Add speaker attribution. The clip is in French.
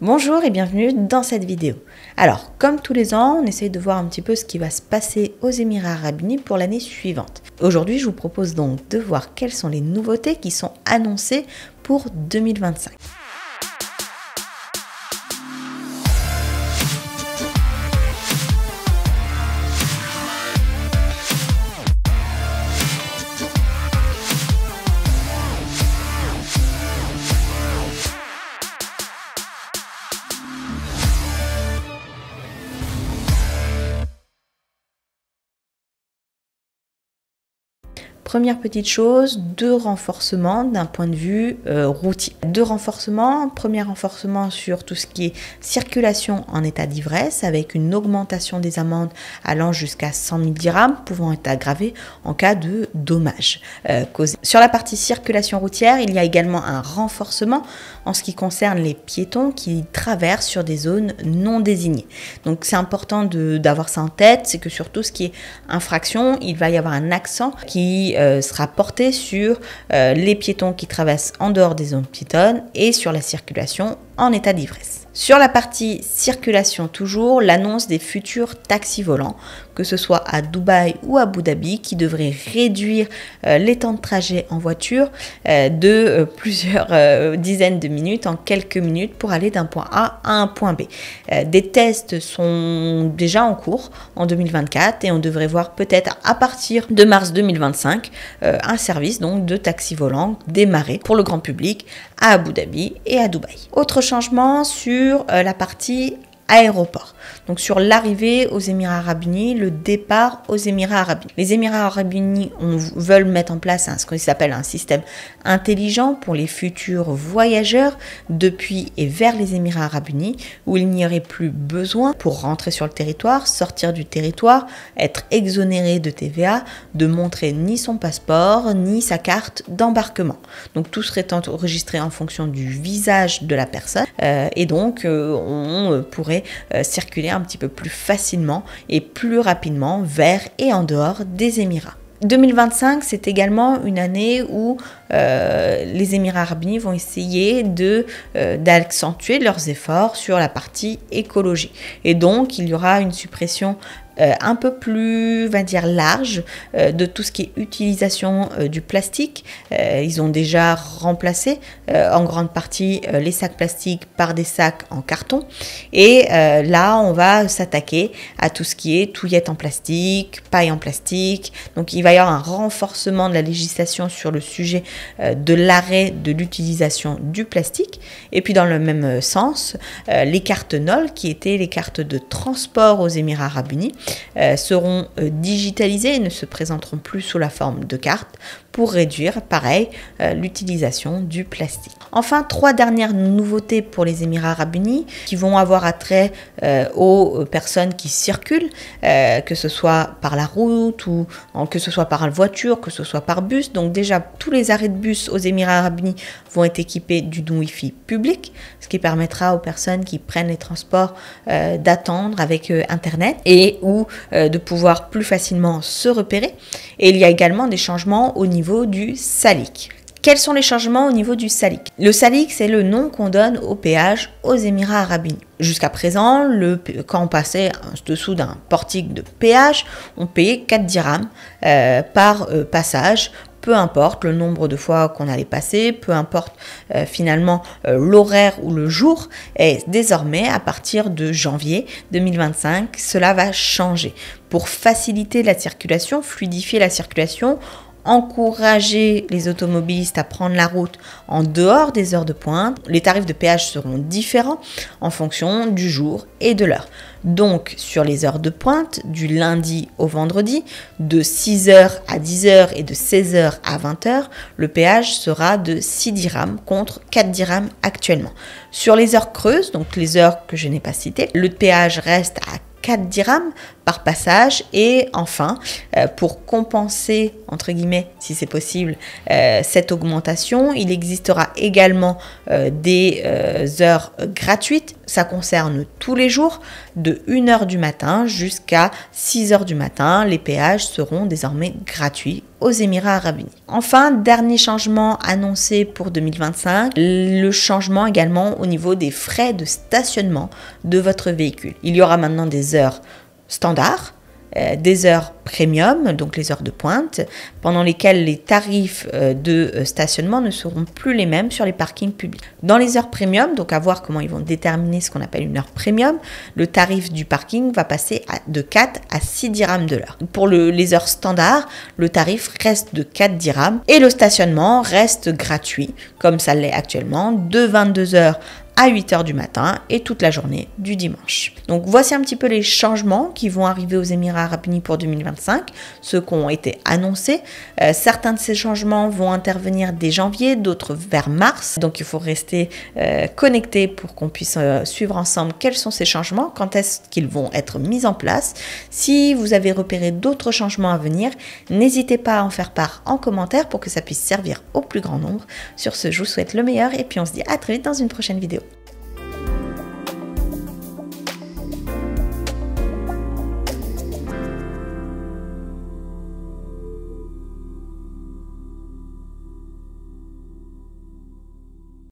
Speaker 1: Bonjour et bienvenue dans cette vidéo. Alors, comme tous les ans, on essaye de voir un petit peu ce qui va se passer aux Émirats Arabes Unis pour l'année suivante. Aujourd'hui, je vous propose donc de voir quelles sont les nouveautés qui sont annoncées pour 2025. Première petite chose, deux renforcements d'un point de vue routier. Deux renforcements. Premier renforcement sur tout ce qui est circulation en état d'ivresse avec une augmentation des amendes allant jusqu'à 100 000 dirhams pouvant être aggravées en cas de dommages causés. Sur la partie circulation routière, il y a également un renforcement en ce qui concerne les piétons qui traversent sur des zones non désignées. Donc c'est important d'avoir ça en tête, c'est que sur tout ce qui est infraction, il va y avoir un accent qui sera porté sur les piétons qui traversent en dehors des zones piétonnes et sur la circulation en état d'ivresse. Sur la partie circulation toujours, l'annonce des futurs taxis volants, que ce soit à Dubaï ou à Abu Dhabi, qui devraient réduire les temps de trajet en voiture de plusieurs dizaines de minutes en quelques minutes pour aller d'un point A à un point B. Des tests sont déjà en cours en 2024 et on devrait voir peut-être à partir de mars 2025 un service donc de taxi volant démarrer pour le grand public à Abu Dhabi et à Dubaï. Autre changement sur la partie aéroport. Donc sur l'arrivée aux Émirats Arabes Unis, le départ aux Émirats Arabes Unis. Les Émirats Arabes Unis veulent mettre en place ce qu'on s'appelle un système intelligent pour les futurs voyageurs depuis et vers les Émirats Arabes Unis, où il n'y aurait plus besoin pour rentrer sur le territoire, sortir du territoire, être exonéré de TVA, de montrer ni son passeport ni sa carte d'embarquement. Donc tout serait enregistré en fonction du visage de la personne et donc on pourrait circuler un petit peu plus facilement et plus rapidement vers et en dehors des Émirats. 2025, c'est également une année où les Émirats Arabes Unis vont essayer d'accentuer leurs efforts sur la partie écologie. Et donc, il y aura une suppression un peu plus, on va dire, large de tout ce qui est utilisation du plastique. Ils ont déjà remplacé en grande partie les sacs plastiques par des sacs en carton. Et là, on va s'attaquer à tout ce qui est touillettes en plastique, paille en plastique. Donc, il va y avoir un renforcement de la législation sur le sujet de l'arrêt de l'utilisation du plastique. Et puis, dans le même sens, les cartes NOL, qui étaient les cartes de transport aux Émirats Arabes Unis, seront digitalisées et ne se présenteront plus sous la forme de cartes pour réduire, pareil, l'utilisation du plastique. Enfin, trois dernières nouveautés pour les Émirats Arabes Unis qui vont avoir attrait aux personnes qui circulent, que ce soit par la route ou que ce soit par voiture, que ce soit par bus. Donc déjà, tous les arrêts de bus aux Émirats Arabes Unis vont être équipés d'une Wi-Fi publique, ce qui permettra aux personnes qui prennent les transports d'attendre avec Internet et ou de pouvoir plus facilement se repérer. Et il y a également des changements au niveau du SALIC. Quels sont les changements au niveau du SALIC? Le SALIC, c'est le nom qu'on donne au péage aux Émirats Arabes Unis. Jusqu'à présent, quand on passait en dessous d'un portique de péage, on payait 4 dirhams par passage. Peu importe le nombre de fois qu'on allait passer, peu importe finalement l'horaire ou le jour. Et désormais, à partir de janvier 2025, cela va changer. Pour faciliter la circulation, fluidifier la circulation, encourager les automobilistes à prendre la route en dehors des heures de pointe. Les tarifs de péage seront différents en fonction du jour et de l'heure. Donc, sur les heures de pointe, du lundi au vendredi, de 6h à 10h et de 16h à 20h, le péage sera de 6 dirhams contre 4 dirhams actuellement. Sur les heures creuses, donc les heures que je n'ai pas citées, le péage reste à 4 dirhams par passage. Et enfin, pour compenser, entre guillemets, si c'est possible, cette augmentation, il existera également des heures gratuites. Ça concerne tous les jours, de 1h du matin jusqu'à 6h du matin. Les péages seront désormais gratuits aux Émirats Arabes Unis. Enfin, dernier changement annoncé pour 2025, le changement également au niveau des frais de stationnement de votre véhicule. Il y aura maintenant des heures standards, des heures premium, donc les heures de pointe, pendant lesquelles les tarifs de stationnement ne seront plus les mêmes sur les parkings publics. Dans les heures premium, donc à voir comment ils vont déterminer ce qu'on appelle une heure premium, le tarif du parking va passer de 4 à 6 dirhams de l'heure. Pour les heures standards, le tarif reste de 4 dirhams et le stationnement reste gratuit, comme ça l'est actuellement, de 22h à 8h du matin et toute la journée du dimanche. Donc voici un petit peu les changements qui vont arriver aux Émirats Arabes Unis pour 2025, ceux qui ont été annoncés. Certains de ces changements vont intervenir dès janvier, d'autres vers mars. Donc il faut rester connecté pour qu'on puisse suivre ensemble quels sont ces changements, quand est-ce qu'ils vont être mis en place. Si vous avez repéré d'autres changements à venir, n'hésitez pas à en faire part en commentaire pour que ça puisse servir au plus grand nombre. Sur ce, je vous souhaite le meilleur et puis on se dit à très vite dans une prochaine vidéo.